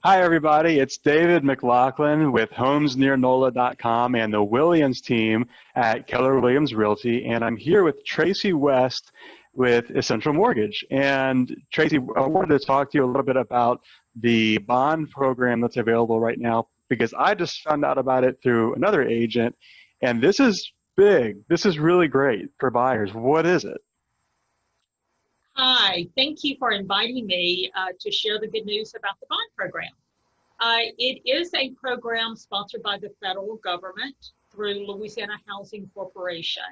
Hi, everybody. It's David McLaughlin with HomesNearNOLA.com and the Williams team at Keller Williams Realty. And I'm here with Tracy West with Essential Mortgage. And Tracy, I wanted to talk to you a little bit about the bond program that's available right now because I just found out about it through another agent. And this is big. This is really great for buyers. What is it? Hi, thank you for inviting me to share the good news about the bond program. It is a program sponsored by the federal government through Louisiana Housing Corporation.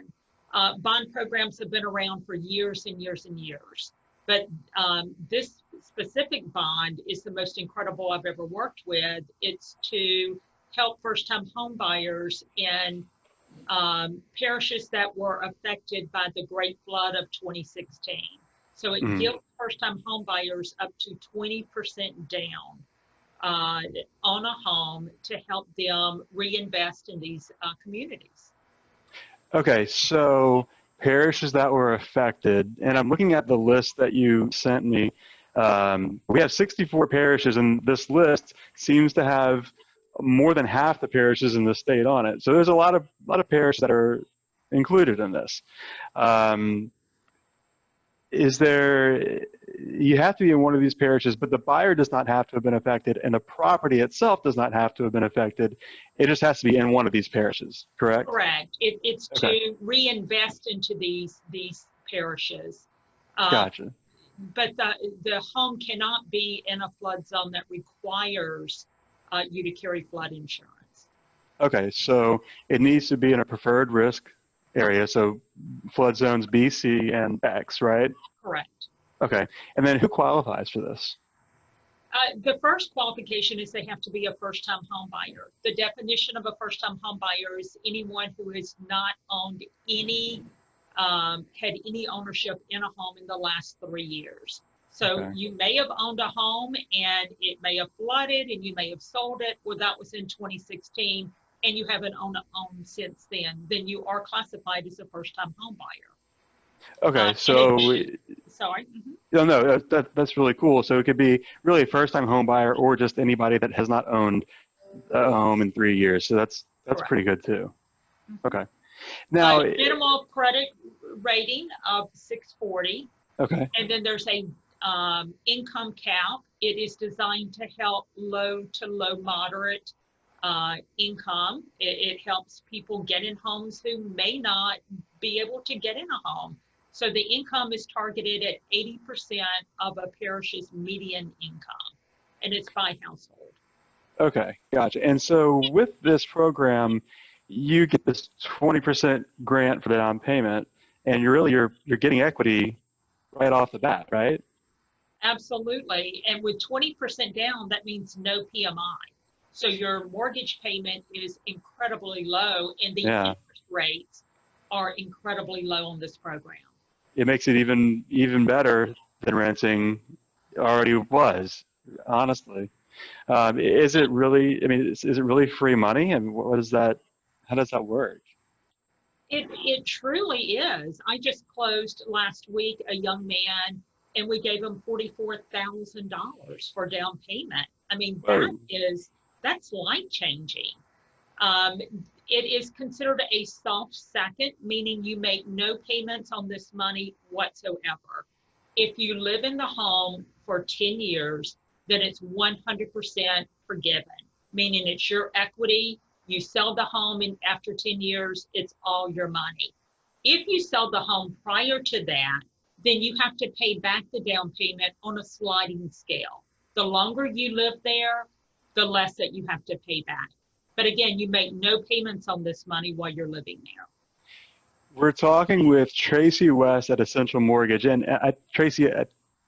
Bond programs have been around for years and years and years, but this specific bond is the most incredible I've ever worked with. It's to help first-time home buyers in parishes that were affected by the Great Flood of 2016. So it Mm. gives first-time home buyers up to 20% down on a home to help them reinvest in these communities. Okay, so parishes that were affected, and I'm looking at the list that you sent me. We have 64 parishes, and this list seems to have more than half the parishes in the state on it. So there's a lot of parishes that are included in this. Um, is there, you have to be in one of these parishes, but the buyer does not have to have been affected, and the property itself does not have to have been affected. It just has to be in one of these parishes, correct? Correct. It's Okay, to reinvest into these parishes. Uh, gotcha. but the home cannot be in a flood zone that requires you to carry flood insurance. Okay, so it needs to be in a preferred risk area, so flood zones B, C, and X, right? Correct. Okay, and then who qualifies for this? The first qualification is they have to be a first-time home buyer. The definition of a first-time home buyer is anyone who has not owned any, had any ownership in a home in the last 3 years. So Okay, you may have owned a home and it may have flooded and you may have sold it. Well, that was in 2016 and you haven't owned a home since then you are classified as a first-time home buyer. okay, In so addition, sorry. no, that's really cool. So it could be really a first-time home buyer or just anybody that has not owned a home in 3 years. So that's Correct. pretty good too. Mhm. Okay, now, Minimal credit rating of 640, okay, and then there's a income cap. It is designed to help low to low moderate income. It helps people get in homes who may not be able to get in a home. So the income is targeted at 80% of a parish's median income, and it's by household. okay, gotcha. And so with this program, you get this 20% grant for the down payment, and you're getting equity right off the bat, right? Absolutely. And with 20% down, that means no PMI. So your mortgage payment is incredibly low, and the Yeah, interest rates are incredibly low on this program. it makes it even better than renting already was, honestly. Is it really? I mean, is it really free money? And what is that? How does that work? It truly is. I just closed last week a young man, and we gave him $44,000 for down payment. I mean, Whoa. that's life changing. Um, it is considered a soft second, meaning you make no payments on this money whatsoever. If you live in the home for 10 years, then it's 100% forgiven, meaning it's your equity. You sell the home and after 10 years, it's all your money. If you sell the home prior to that, then you have to pay back the down payment on a sliding scale. The longer you live there, the less that you have to pay back. But again, you make no payments on this money while you're living there. We're talking with Tracy West at Essential Mortgage, and Tracy,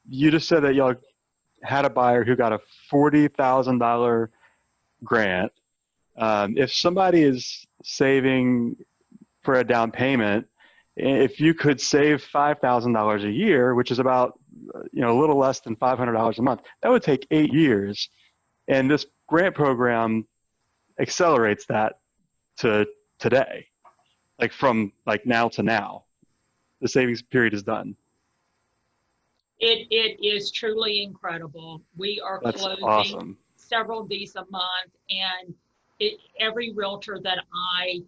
you just said that y'all had a buyer who got a $40,000 grant. If somebody is saving for a down payment, if you could save $5,000 a year, which is about a little less than $500 a month, that would take 8 years. And this grant program accelerates that to today, like from like now to now. The savings period is done. It is truly incredible. We are That's closing awesome. several of these a month, and every realtor that I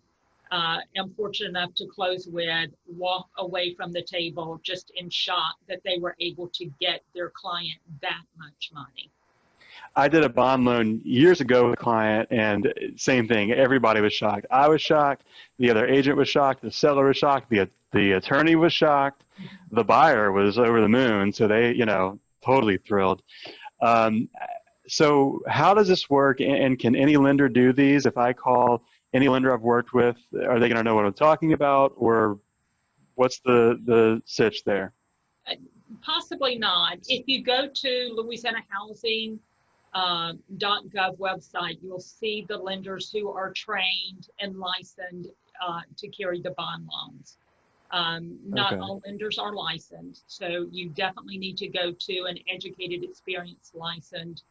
am fortunate enough to close with walk away from the table just in shock that they were able to get their client that much money. I did a bond loan years ago with a client, and same thing. Everybody was shocked. I was shocked. The other agent was shocked. The seller was shocked. The attorney was shocked. The buyer was over the moon. So they, totally thrilled. So how does this work? And can any lender do these? If I call any lender I've worked with, are they going to know what I'm talking about, or what's the sitch there? Possibly not. If you go to Louisiana Housing .gov website, you'll see the lenders who are trained and licensed to carry the bond loans. Not all lenders are licensed, so you definitely need to go to an educated, experienced, licensed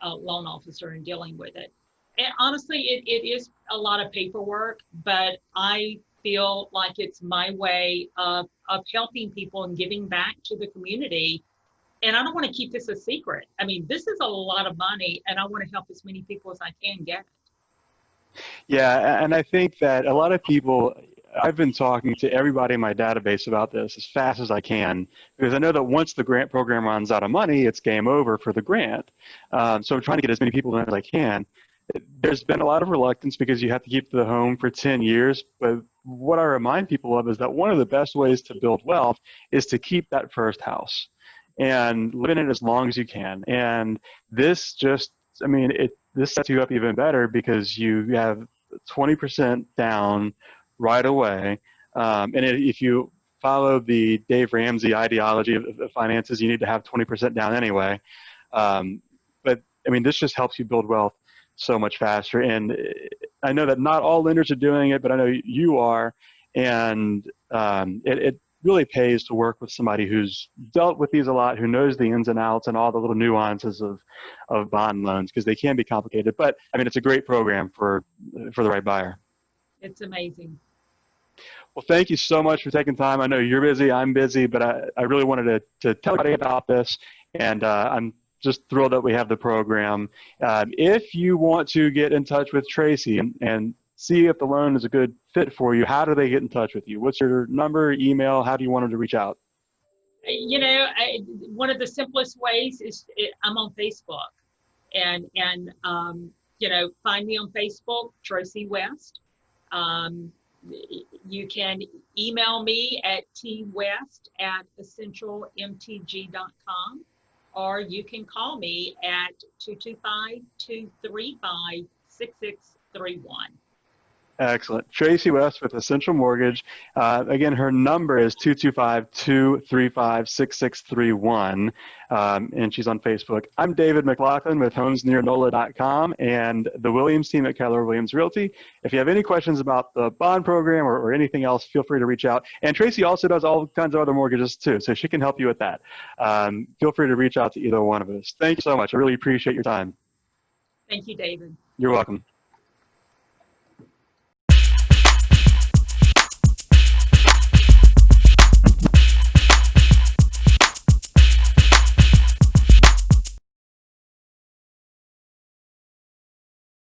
loan officer in dealing with it. And honestly, it is a lot of paperwork, but I feel like it's my way of helping people and giving back to the community. And I don't want to keep this a secret. I mean, this is a lot of money, and I want to help as many people as I can get it. Yeah, and I think that a lot of people, I've been talking to everybody in my database about this as fast as I can, because I know that once the grant program runs out of money, it's game over for the grant. So I'm trying to get as many people in as I can. There's been a lot of reluctance because you have to keep the home for 10 years, but what I remind people of is that one of the best ways to build wealth is to keep that first house and live in it as long as you can. And this just, this sets you up even better because you have 20% down right away. And if you follow the Dave Ramsey ideology of finances, you need to have 20% down anyway. But this just helps you build wealth so much faster. And I know that not all lenders are doing it, but I know you are. And it really pays to work with somebody who's dealt with these a lot, who knows the ins and outs and all the little nuances of bond loans, because they can be complicated. But it's a great program for the right buyer. It's amazing. Well, thank you so much for taking time. I know you're busy, I'm busy, but I really wanted to tell everybody about this, and I'm just thrilled that we have the program. If you want to get in touch with Tracy and see if the loan is a good fit for you, how do they get in touch with you? What's your number, email? How do you want them to reach out? One of the simplest ways is I'm on Facebook, and find me on Facebook, Tracy West. You can email me at twest@essentialmtg.com, or you can call me at 225-235-6631. Excellent. Tracy West with Essential Mortgage. Again, her number is 225-235-6631, and she's on Facebook. I'm David McLaughlin with HomesNearNOLA.com and the Williams team at Keller Williams Realty. If you have any questions about the bond program or anything else, feel free to reach out. And Tracy also does all kinds of other mortgages too, so she can help you with that. Feel free to reach out to either one of us. Thank you so much. I really appreciate your time. Thank you, David. You're welcome.